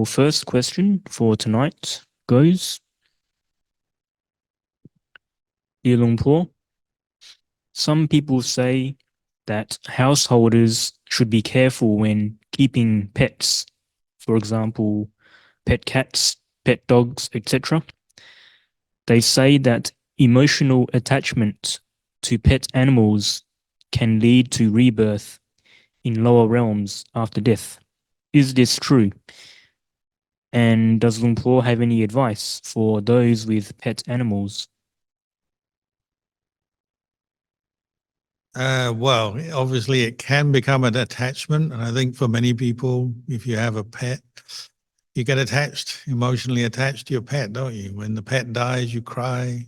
Our first question for tonight goes, Dear Luang Por, some people say that householders should be careful when keeping pets, for example, pet cats, pet dogs, etc. They say that emotional attachment to pet animals can lead to rebirth in lower realms after death. Is this true? And does Luang Por have any advice for those with pet animals? Well, obviously it can become an attachment. And I think for many people, if you have a pet, you get attached, emotionally attached to your pet, don't you? When the pet dies, you cry.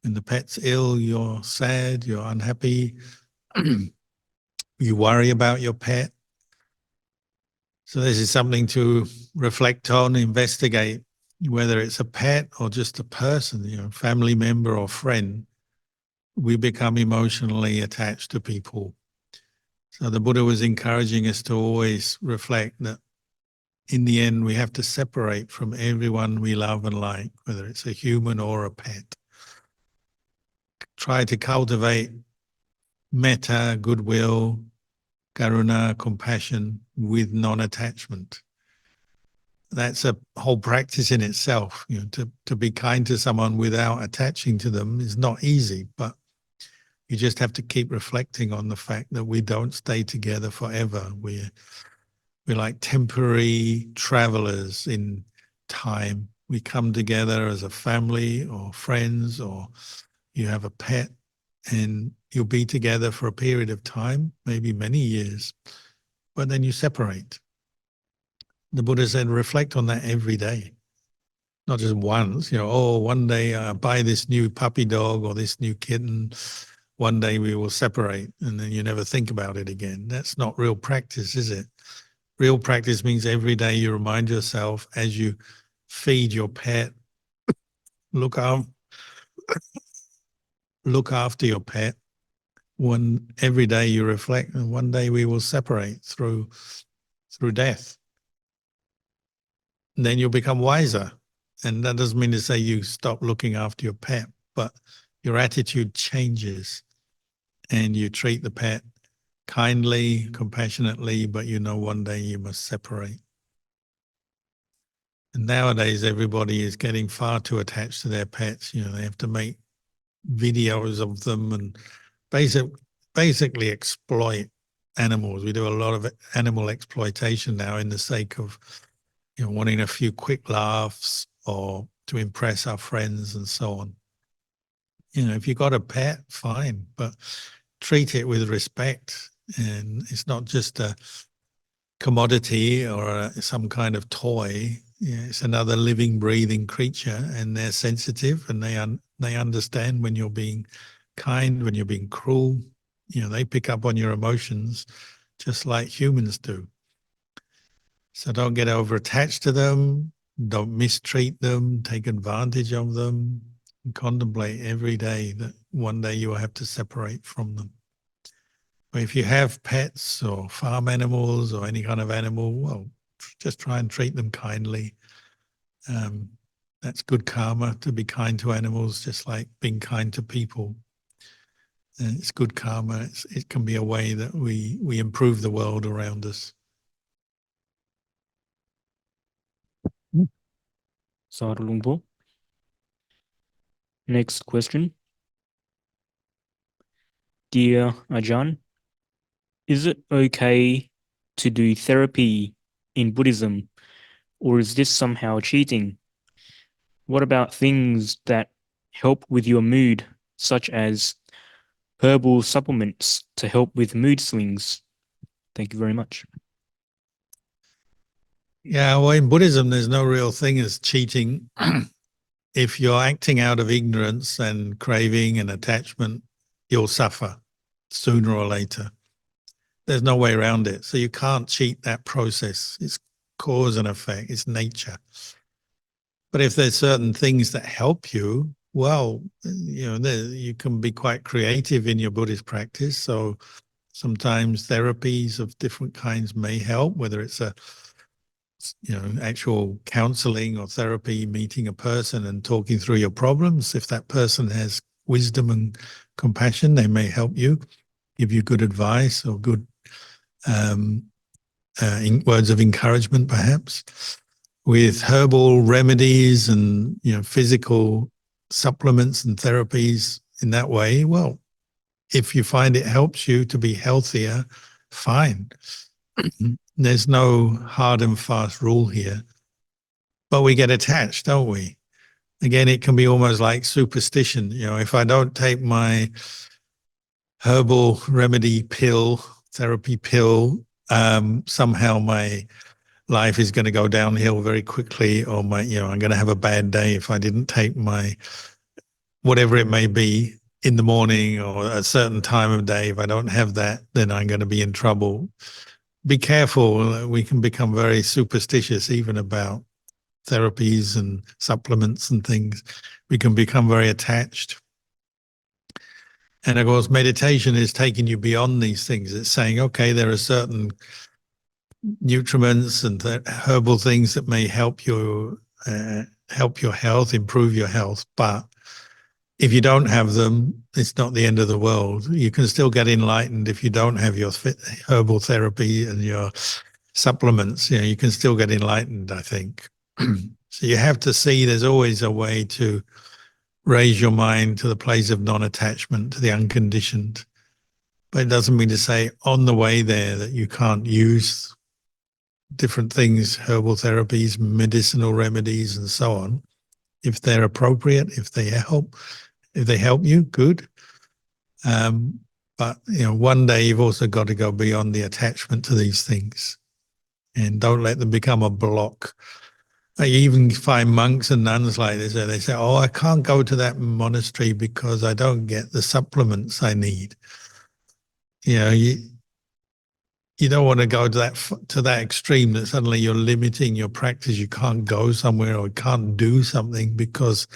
When the pet's ill, you're sad, you're unhappy. You worry about your pet. So this is something to reflect on, investigate, whether it's a pet or just a person, family member or friend. We become emotionally attached to people. So the Buddha was encouraging us to always reflect that in the end, we have to separate from everyone we love and like, whether it's a human or a pet. Try to cultivate metta, goodwill, karuna, compassion with non-attachment. That's a whole practice in itself. To be kind to someone without attaching to them is not easy, but you just have to keep reflecting on the fact that we don't stay together forever. We're like temporary travelers in time. We come together as a family or friends, or you have a pet, and you'll be together for a period of time, maybe many years, but then you separate. The Buddha said, reflect on that every day, not just once. One day I buy this new puppy dog or this new kitten. One day we will separate, and then you never think about it again. That's not real practice, is it? Real practice means every day you remind yourself as you feed your pet, look after your pet. Every day you reflect, and one day we will separate through death. And then you'll become wiser. And that doesn't mean to say you stop looking after your pet, but your attitude changes and you treat the pet kindly, compassionately, but one day you must separate. And nowadays, everybody is getting far too attached to their pets. They have to make videos of them and basically exploit animals. We do a lot of animal exploitation now in the sake of wanting a few quick laughs or to impress our friends and so on. If you've got a pet, fine, but treat it with respect. And it's not just a commodity or some kind of toy. It's another living, breathing creature, and they're sensitive, and they understand when you're being kind, when you're being cruel. They pick up on your emotions just like humans do. So don't get over attached to them. Don't mistreat them, take advantage of them, and contemplate every day that one day you will have to separate from them. But if you have pets or farm animals or any kind of animal, well, just try and treat them kindly. That's good karma, to be kind to animals, just like being kind to people. And it's good karma. It can be a way that we improve the world around us. Sadhu Luang Por. Next question. Dear Ajahn, is it okay to do therapy in Buddhism, or is this somehow cheating? What about things that help with your mood, such as herbal supplements to help with mood swings? Thank you very much. Yeah, well, in Buddhism, there's no real thing as cheating. If you're acting out of ignorance and craving and attachment, you'll suffer sooner or later. There's no way around it. So you can't cheat that process. It's cause and effect. It's nature. But if there's certain things that help you, well, you can be quite creative in your Buddhist practice. So sometimes therapies of different kinds may help, whether it's a actual counseling or therapy, meeting a person and talking through your problems. If that person has wisdom and compassion, they may help you, give you good advice or good words of encouragement, perhaps. With herbal remedies and physical supplements and therapies in that way, well, if you find it helps you to be healthier, fine. There's no hard and fast rule here. But we get attached, don't we? Again, it can be almost like superstition. If I don't take my herbal remedy pill, therapy pill, somehow my life is going to go downhill very quickly, or I'm going to have a bad day if I didn't take my whatever it may be in the morning or a certain time of day. If I don't have that, then I'm going to be in trouble. Be careful. We can become very superstitious even about therapies and supplements and things. We can become very attached. And of course, meditation is taking you beyond these things. It's saying, okay, there are certain nutriments and herbal things that may help your health, improve your health. But if you don't have them, it's not the end of the world. You can still get enlightened if you don't have your herbal therapy and your supplements. You can still get enlightened, I think. So you have to see there's always a way to raise your mind to the place of non-attachment, to the unconditioned. But it doesn't mean to say on the way there that you can't use different things, herbal therapies, medicinal remedies, and so on. If they're appropriate, if they help you, good. But one day you've also got to go beyond the attachment to these things, and don't let them become a block. You even find monks and nuns like this, where they say, "Oh, I can't go to that monastery because I don't get the supplements I need." You don't want to go to that extreme that suddenly you're limiting your practice. You can't go somewhere or can't do something because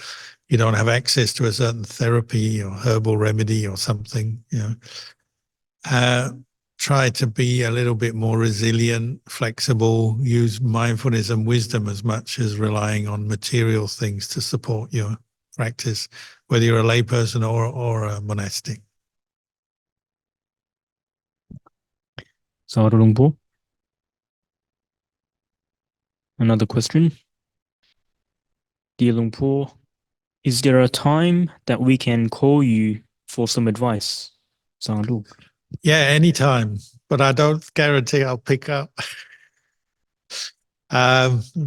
you don't have access to a certain therapy or herbal remedy or something. Try to be a little bit more resilient, flexible, use mindfulness and wisdom as much as relying on material things to support your practice, whether you're a layperson or a monastic. Sadhu Luang Por. Another question. Dear Luang Por, is there a time that we can call you for some advice? Sadhu. Yeah, anytime, but I don't guarantee I'll pick up.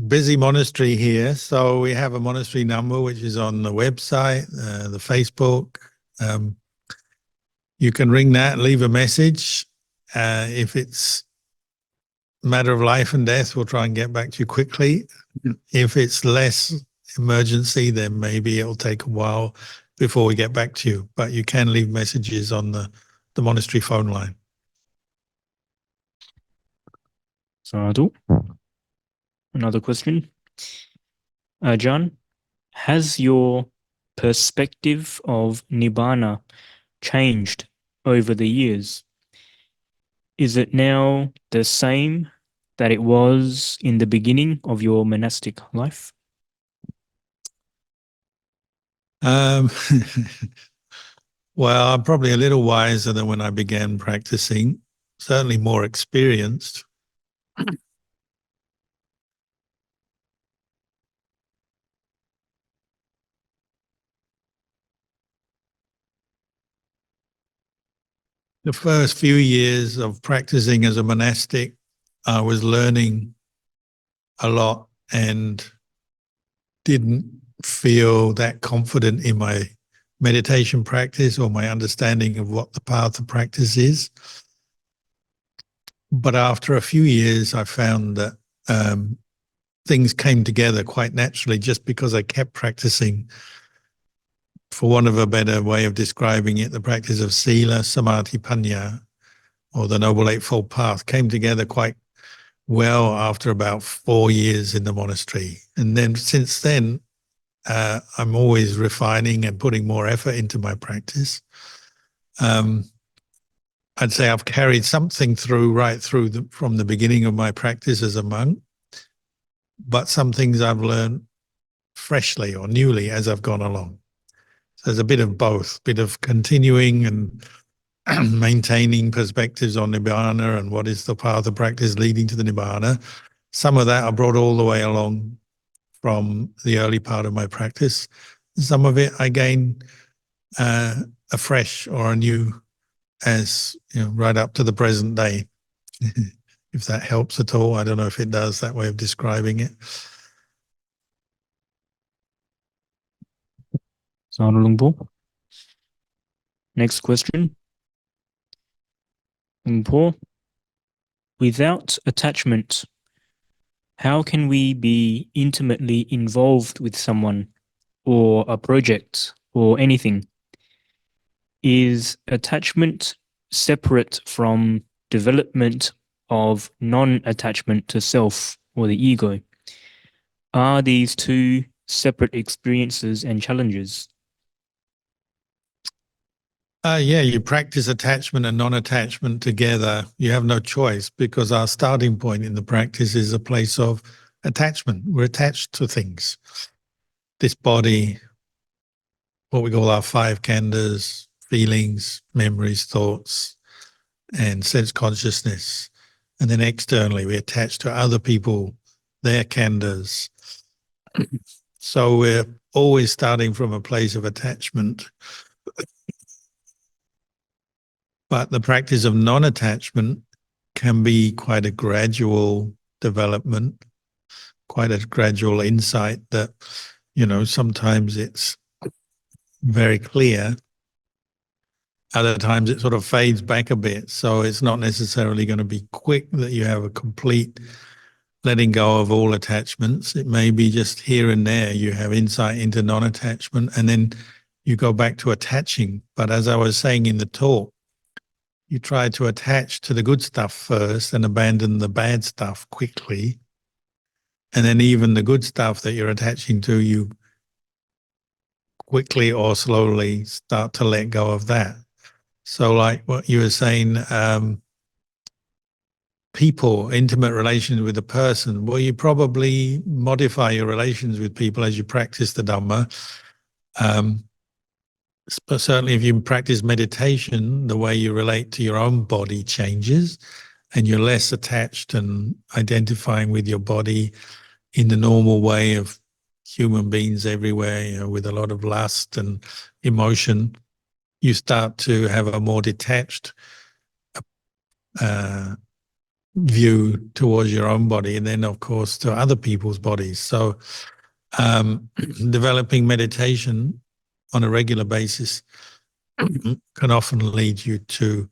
Busy monastery here, so we have a monastery number which is on the website, the Facebook. You can ring that, leave a message. If it's a matter of life and death, we'll try and get back to you quickly. If it's less emergency, then maybe it'll take a while before we get back to you. But you can leave messages on the monastery phone line. Sadhu. Another question. Ajahn, has your perspective of Nibbana changed over the years? Is it now the same that it was in the beginning of your monastic life? Well, I'm probably a little wiser than when I began practicing, certainly more experienced. The first few years of practicing as a monastic, I was learning a lot and didn't feel that confident in my meditation practice or my understanding of what the path of practice is. But after a few years, I found that things came together quite naturally just because I kept practicing. For want of a better way of describing it, the practice of Sila, Samadhi, Panya, or the Noble Eightfold Path came together quite well after about 4 years in the monastery. And then since then, I'm always refining and putting more effort into my practice. I'd say I've carried something through from the beginning of my practice as a monk. but some things I've learned freshly or newly as I've gone along. So there's a bit of both, bit of continuing and maintaining perspectives on Nibbana and what is the path of practice leading to the Nibbana. Some of that I brought all the way along from the early part of my practice. Some of it I gain afresh or anew as right up to the present day. If that helps at all. I don't know if it does, that way of describing it. Sadhu Luang Por. Next question. Luang Por, without attachment, how can we be intimately involved with someone or a project or anything? Is attachment separate from development of non-attachment to self or the ego? Are these two separate experiences and challenges? Yeah, you practice attachment and non-attachment together. You have no choice because our starting point in the practice is a place of attachment. We're attached to things. This body, what we call our five khandhas, feelings, memories, thoughts, and sense consciousness. And then externally, we attach to other people, their khandhas. So we're always starting from a place of attachment. But the practice of non-attachment can be quite a gradual development, quite a gradual insight that, sometimes it's very clear. Other times it sort of fades back a bit. So it's not necessarily going to be quick that you have a complete letting go of all attachments. It may be just here and there you have insight into non-attachment and then you go back to attaching. But as I was saying in the talk, you try to attach to the good stuff first and abandon the bad stuff quickly. And then even the good stuff that you're attaching to, you quickly or slowly start to let go of that. So like what you were saying, people, intimate relations with a person, well, you probably modify your relations with people as you practice the Dhamma. But certainly if you practice meditation, the way you relate to your own body changes and you're less attached and identifying with your body in the normal way of human beings everywhere, with a lot of lust and emotion. You start to have a more detached view towards your own body and then, of course, to other people's bodies. So developing meditation on a regular basis can often lead you to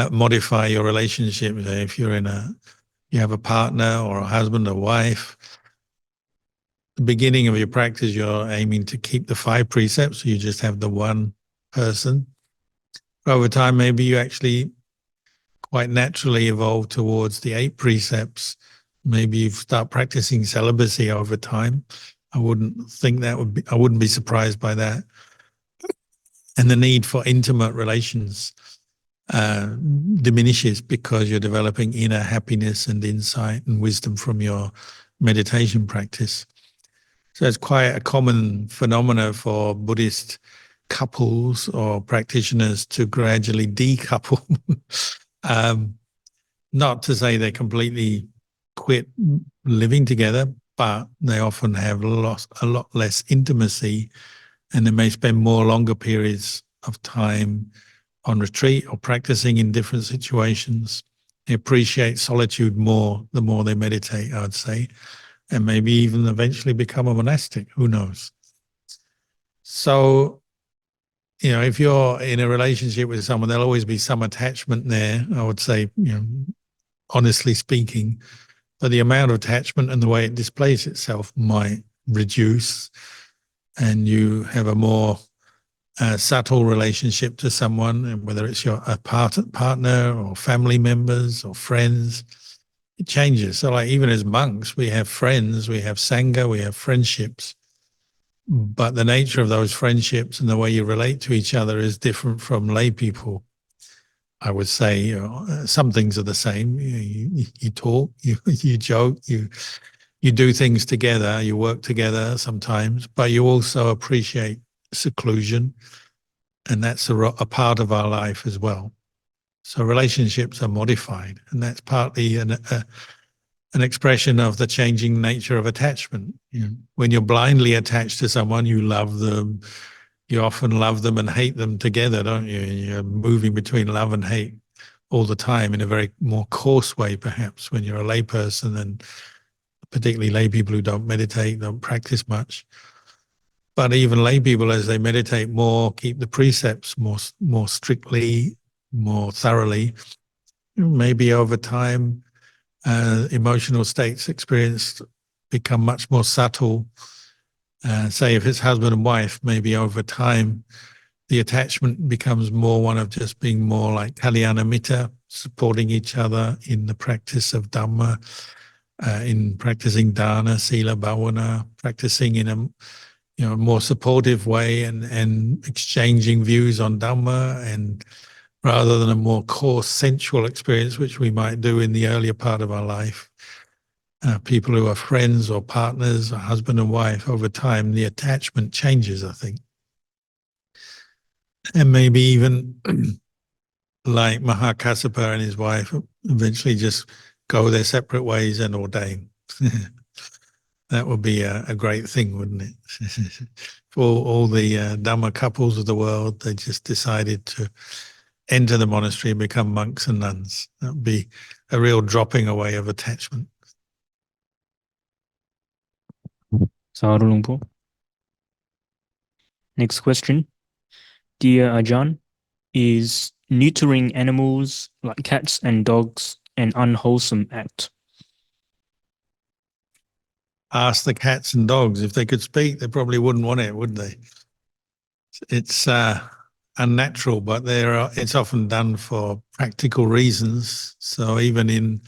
modify your relationship. If you have a partner or a husband or wife, the beginning of your practice, you're aiming to keep the 5 precepts. So you just have the one person. Over time, maybe you actually quite naturally evolve towards the 8 precepts. Maybe you start practicing celibacy over time. I wouldn't be surprised by that. And the need for intimate relations diminishes because you're developing inner happiness and insight and wisdom from your meditation practice. So it's quite a common phenomena for Buddhist couples or practitioners to gradually decouple. Not to say they completely quit living together, but they often have lost a lot less intimacy and they may spend more longer periods of time on retreat or practicing in different situations. They appreciate solitude more the more they meditate, I would say, and maybe even eventually become a monastic, who knows. So, if you're in a relationship with someone, there'll always be some attachment there, I would say, honestly speaking, but the amount of attachment and the way it displays itself might reduce and you have a more subtle relationship to someone, and whether it's a partner or family members or friends, it changes. So like even as monks, we have friends, we have sangha, we have friendships, but the nature of those friendships and the way you relate to each other is different from lay people. I would say some things are the same. You talk, you joke, you you do things together, you work together sometimes, but you also appreciate seclusion, and that's a part of our life as well. So relationships are modified, and that's partly an expression of the changing nature of attachment. You know, when you're blindly attached to someone, you love them. You often love them and hate them together, don't you? You're moving between love and hate all the time in a very more coarse way, perhaps, when you're a layperson, and particularly lay people who don't meditate, don't practice much. But even lay people, as they meditate more, keep the precepts more strictly, more thoroughly. Maybe over time, emotional states experienced become much more subtle. Say if it's husband and wife, maybe over time, the attachment becomes more one of just being more like Kalyana Mitta, supporting each other in the practice of Dhamma, in practicing dana, sila, bhavana, practicing in a more supportive way, and exchanging views on Dhamma, and rather than a more coarse sensual experience, which we might do in the earlier part of our life. People who are friends or partners, or husband and wife, over time, the attachment changes, I think. And maybe even like Mahakassapa and his wife eventually just go their separate ways and ordain. That would be a great thing, wouldn't it? For all the Dhamma couples of the world, they just decided to enter the monastery and become monks and nuns. That would be a real dropping away of attachment. Sadhu Luang Por. Next question. Dear Ajahn, is neutering animals like cats and dogs an unwholesome act? Ask the cats and dogs. If they could speak, they probably wouldn't want it, would they? It's unnatural, but it's often done for practical reasons. So even in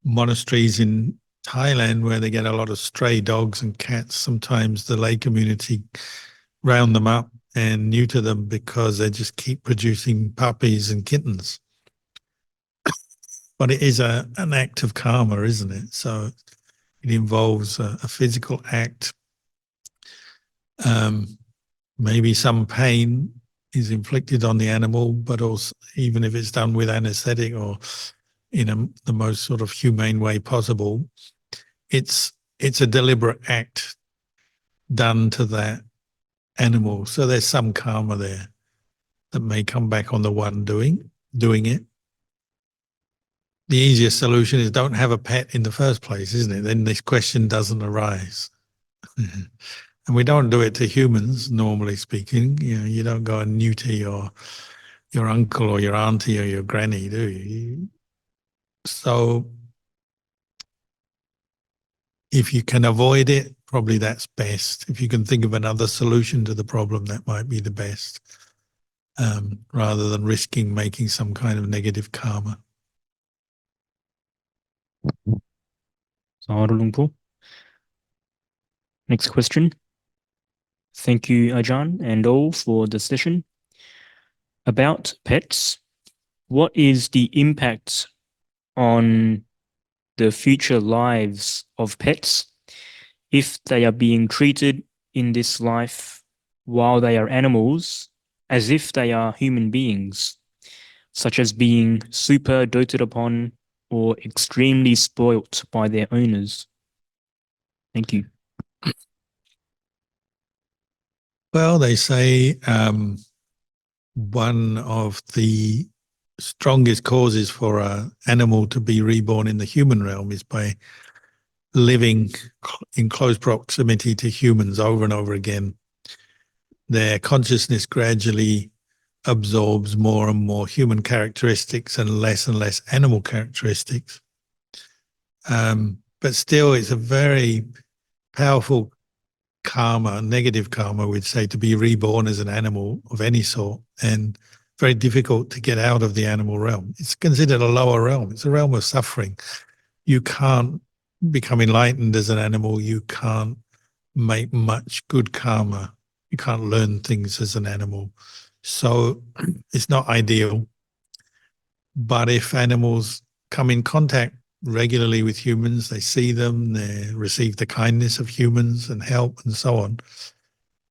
monasteries in Thailand, where they get a lot of stray dogs and cats, sometimes the lay community round them up and neuter them because they just keep producing puppies and kittens. But it is an act of karma, isn't it? So it involves a physical act. Maybe some pain is inflicted on the animal, but also even if it's done with anesthetic or in the most sort of humane way possible, it's a deliberate act done to that animal. So there's some karma there that may come back on the one doing it. The easiest solution is don't have a pet in the first place, isn't it? Then this question doesn't arise. And we don't do it to humans, normally speaking. You know, you don't go and neuter your uncle or your auntie or your granny, do you? So if you can avoid it, probably that's best. If you can think of another solution to the problem, that might be the best, rather than risking making some kind of negative karma. Sadhu Luang Por. Next question. Thank you, Ajahn, and all for the session. About pets, what is the impact on the future lives of pets if they are being treated in this life while they are animals as if they are human beings, such as being super doted upon or extremely spoilt by their owners? Thank you. Well, they say one of the strongest causes for an animal to be reborn in the human realm is by living in close proximity to humans over and over again. Their consciousness gradually absorbs more and more human characteristics and less animal characteristics. But still, it's a very powerful karma, negative karma, we'd say, to be reborn as an animal of any sort, and very difficult to get out of the animal realm. It's considered a lower realm. It's a realm of suffering. You can't become enlightened as an animal. You can't make much good karma. You can't learn things as an animal. So it's not ideal. But if animals come in contact regularly with humans, they see them, they receive the kindness of humans and help and so on,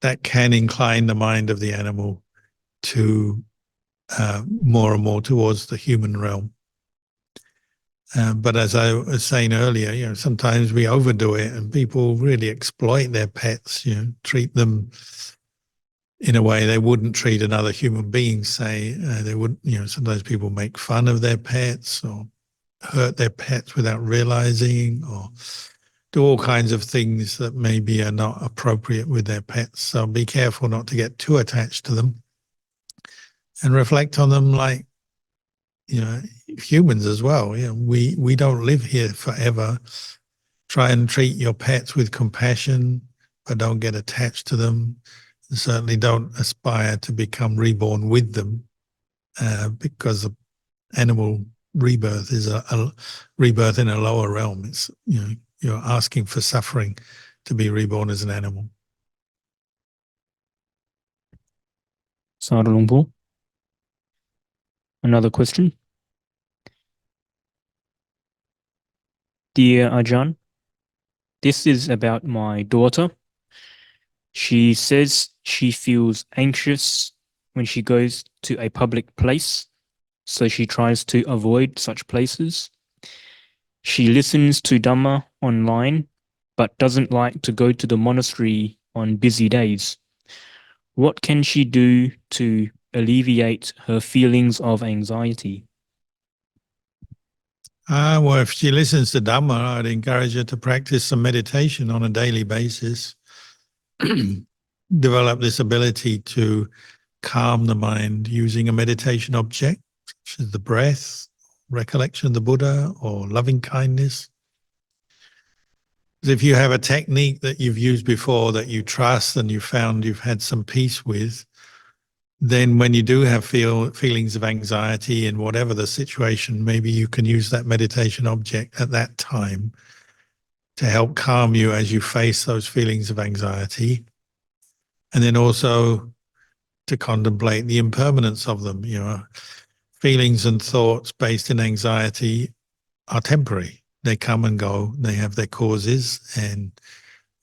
that can incline the mind of the animal to more and more towards the human realm. But as I was saying earlier, sometimes we overdo it and people really exploit their pets, treat them in a way they wouldn't treat another human being, say. They wouldn't, sometimes people make fun of their pets or hurt their pets without realizing, or do all kinds of things that maybe are not appropriate with their pets. So be careful not to get too attached to them and reflect on them like, humans as well. We don't live here forever. Try and treat your pets with compassion, but don't get attached to them. And certainly don't aspire to become reborn with them, because animal rebirth is a rebirth in a lower realm. It's, you're asking for suffering to be reborn as an animal. Sadhu Luang Por. Another question. Dear Ajahn, this is about my daughter. She says she feels anxious when she goes to a public place, so she tries to avoid such places. She listens to Dhamma online, but doesn't like to go to the monastery on busy days. What can she do to alleviate her feelings of anxiety? Well, if she listens to Dhamma, I'd encourage her to practice some meditation on a daily basis. Develop this ability to calm the mind using a meditation object, such as the breath, recollection of the Buddha, or loving kindness. If you have a technique that you've used before that you trust and you found you've had some peace with, then when you do have feelings of anxiety in whatever the situation, maybe you can use that meditation object at that time to help calm you as you face those feelings of anxiety. And then also to contemplate the impermanence of them. Feelings and thoughts based in anxiety are temporary. They come and go. They have their causes, and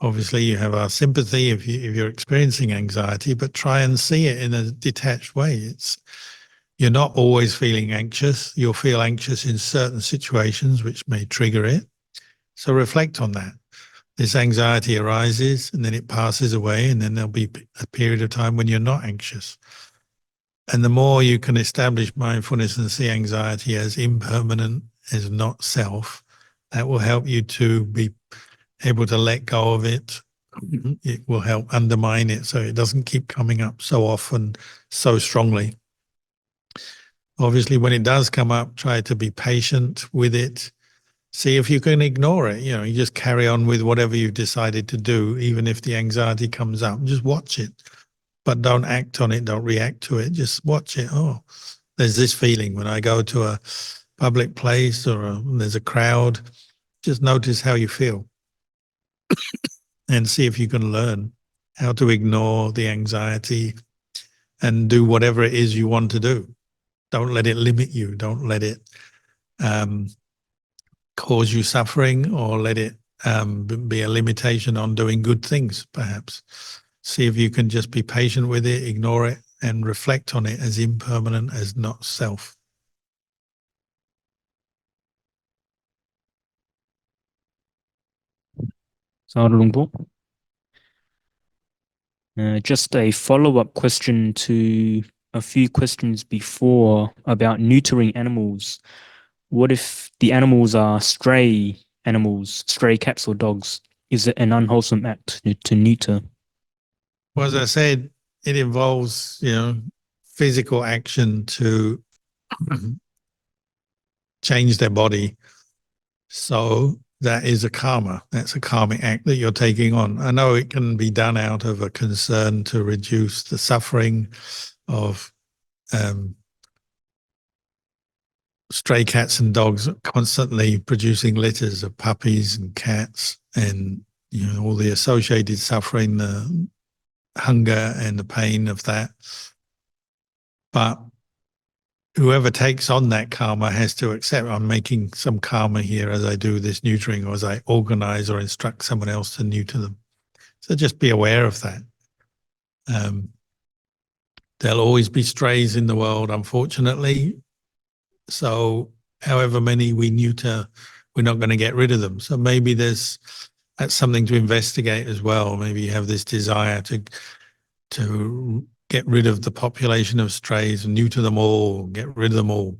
obviously you have our sympathy if you're experiencing anxiety, but try and see it in a detached way. You're not always feeling anxious. You'll feel anxious in certain situations which may trigger it. So reflect on that. This anxiety arises and then it passes away, and then there'll be a period of time when you're not anxious. And the more you can establish mindfulness and see anxiety as impermanent, as not self, that will help you to be able to let go of it. It will help undermine it so it doesn't keep coming up so often, so strongly. Obviously, when it does come up, try to be patient with it. See if you can ignore it. You just carry on with whatever you've decided to do, even if the anxiety comes up. Just watch it, but don't act on it. Don't react to it. Just watch it. Oh, there's this feeling when I go to a public place or there's a crowd. Just notice how you feel and see if you can learn how to ignore the anxiety and do whatever it is you want to do. Don't let it limit you. Don't let it cause you suffering, or let it be a limitation on doing good things, perhaps. See if you can just be patient with it, ignore it, and reflect on it as impermanent, as not self. Sadhu Luang Por. Just a follow-up question to a few questions before about neutering animals. What if the animals are stray animals, stray cats or dogs? Is it an unwholesome act to neuter? Well, as I said, it involves, physical action to change their body. So that is a karma. That's a karmic act that you're taking on. I know it can be done out of a concern to reduce the suffering of stray cats and dogs constantly producing litters of puppies and cats, and all the associated suffering, the hunger and the pain of that. But whoever takes on that karma has to accept I'm making some karma here as I do this neutering or as I organize or instruct someone else to neuter them. So just be aware of that. There'll always be strays in the world, unfortunately. So however many we neuter, we're not going to get rid of them. So maybe that's something to investigate as well. Maybe you have this desire to get rid of the population of strays and neuter them all, get rid of them all.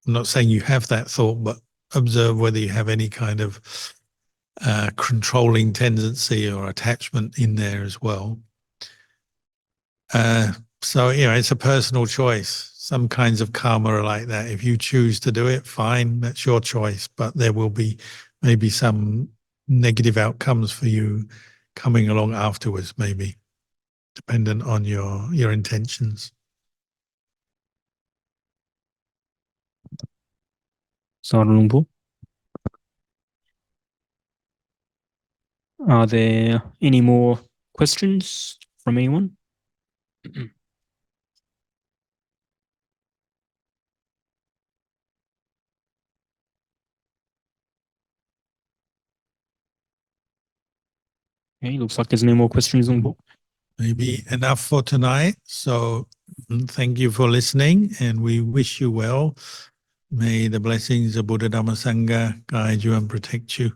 I'm not saying you have that thought, but observe whether you have any kind of controlling tendency or attachment in there as well. So, it's a personal choice. Some kinds of karma are like that. If you choose to do it, fine, that's your choice. But there will be maybe some negative outcomes for you coming along afterwards, maybe, dependent on your intentions. Sadhu. Are there any more questions from anyone? Okay, looks like there's no more questions on board. Maybe enough for tonight. So thank you for listening, and we wish you well. May the blessings of Buddha Dhamma Sangha guide you and protect you.